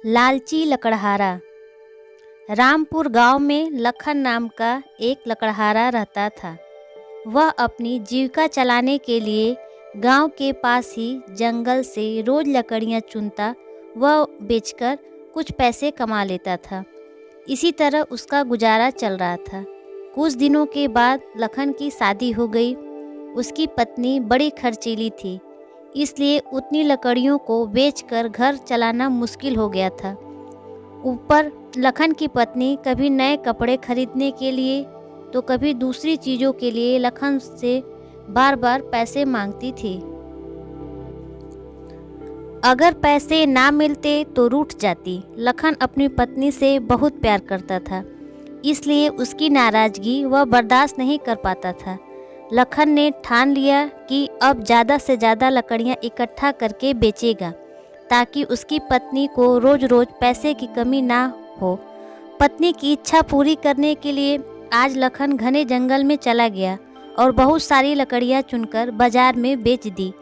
लालची लकड़हारा। रामपुर गांव में लखन नाम का एक लकड़हारा रहता था। वह अपनी जीविका चलाने के लिए गांव के पास ही जंगल से रोज लकड़ियां चुनता व बेचकर कुछ पैसे कमा लेता था। इसी तरह उसका गुजारा चल रहा था। कुछ दिनों के बाद लखन की शादी हो गई। उसकी पत्नी बड़ी खर्चीली थी, इसलिए उतनी लकड़ियों को बेचकर घर चलाना मुश्किल हो गया था। ऊपर लखन की पत्नी कभी नए कपड़े खरीदने के लिए तो कभी दूसरी चीज़ों के लिए लखन से बार बार पैसे मांगती थी। अगर पैसे ना मिलते तो रूठ जाती। लखन अपनी पत्नी से बहुत प्यार करता था, इसलिए उसकी नाराज़गी वह बर्दाश्त नहीं कर पाता था। लखन ने ठान लिया कि अब ज़्यादा से ज़्यादा लकड़ियाँ इकट्ठा करके बेचेगा, ताकि उसकी पत्नी को रोज़ रोज़ पैसे की कमी ना हो। पत्नी की इच्छा पूरी करने के लिए आज लखन घने जंगल में चला गया और बहुत सारी लकड़ियाँ चुनकर बाजार में बेच दी।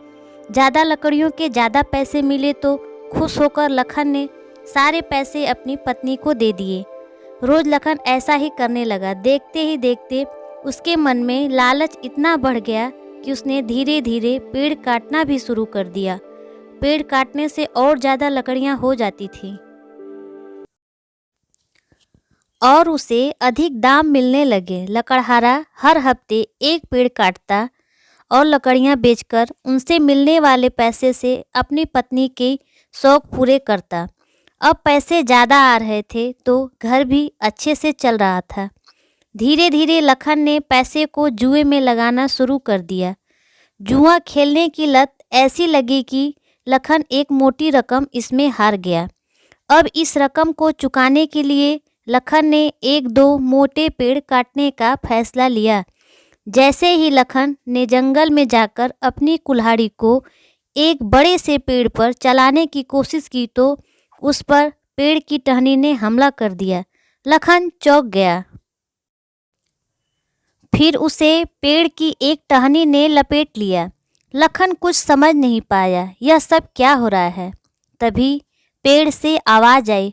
ज़्यादा लकड़ियों के ज़्यादा पैसे मिले तो खुश होकर लखन ने सारे पैसे अपनी पत्नी को दे दिए। रोज़ लखन ऐसा ही करने लगा। देखते ही देखते उसके मन में लालच इतना बढ़ गया कि उसने धीरे धीरे पेड़ काटना भी शुरू कर दिया। पेड़ काटने से और ज़्यादा लकड़ियाँ हो जाती थी और उसे अधिक दाम मिलने लगे। लकड़हारा हर हफ्ते एक पेड़ काटता और लकड़ियाँ बेचकर उनसे मिलने वाले पैसे से अपनी पत्नी के शौक पूरे करता। अब पैसे ज़्यादा आ रहे थे तो घर भी अच्छे से चल रहा था। धीरे धीरे लखन ने पैसे को जुए में लगाना शुरू कर दिया। जुआ खेलने की लत ऐसी लगी कि लखन एक मोटी रकम इसमें हार गया। अब इस रकम को चुकाने के लिए लखन ने एक दो मोटे पेड़ काटने का फैसला लिया। जैसे ही लखन ने जंगल में जाकर अपनी कुल्हाड़ी को एक बड़े से पेड़ पर चलाने की कोशिश की तो उस पर पेड़ की टहनी ने हमला कर दिया। लखन चौंक गया। फिर उसे पेड़ की एक टहनी ने लपेट लिया। लखन कुछ समझ नहीं पाया यह सब क्या हो रहा है। तभी पेड़ से आवाज़ आई,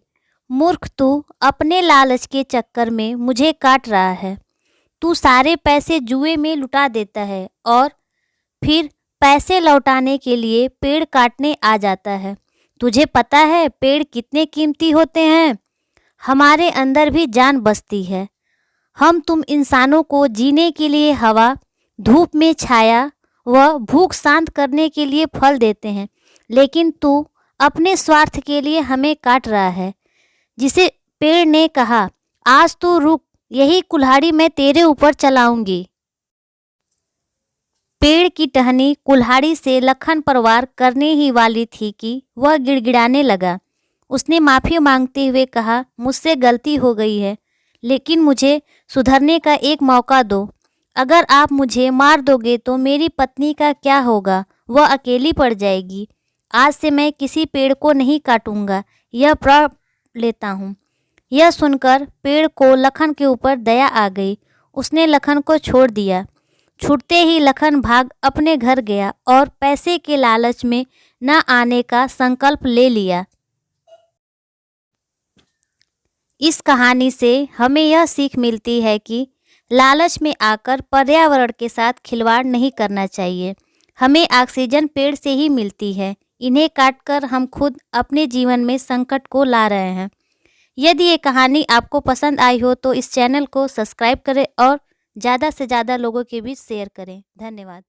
मूर्ख, तू अपने लालच के चक्कर में मुझे काट रहा है। तू सारे पैसे जुए में लुटा देता है और फिर पैसे लौटाने के लिए पेड़ काटने आ जाता है। तुझे पता है पेड़ कितने कीमती होते हैं? हमारे अंदर भी जान बसती है। हम तुम इंसानों को जीने के लिए हवा, धूप में छाया व भूख शांत करने के लिए फल देते हैं, लेकिन तू अपने स्वार्थ के लिए हमें काट रहा है। जिसे पेड़ ने कहा, आज तू रुक, यही कुल्हाड़ी मैं तेरे ऊपर चलाऊंगी। पेड़ की टहनी कुल्हाड़ी से लखन पर वार करने ही वाली थी कि वह गिड़गिड़ाने लगा। उसने माफ़ी मांगते हुए कहा, मुझसे गलती हो गई है, लेकिन मुझे सुधरने का एक मौका दो। अगर आप मुझे मार दोगे तो मेरी पत्नी का क्या होगा? वह अकेली पड़ जाएगी। आज से मैं किसी पेड़ को नहीं काटूंगा, यह प्रण लेता हूँ। यह सुनकर पेड़ को लखन के ऊपर दया आ गई। उसने लखन को छोड़ दिया। छूटते ही लखन भाग अपने घर गया और पैसे के लालच में न आने का संकल्प ले लिया। इस कहानी से हमें यह सीख मिलती है कि लालच में आकर पर्यावरण के साथ खिलवाड़ नहीं करना चाहिए। हमें ऑक्सीजन पेड़ से ही मिलती है, इन्हें काटकर हम खुद अपने जीवन में संकट को ला रहे हैं। यदि ये कहानी आपको पसंद आई हो तो इस चैनल को सब्सक्राइब करें और ज़्यादा से ज़्यादा लोगों के बीच शेयर करें। धन्यवाद।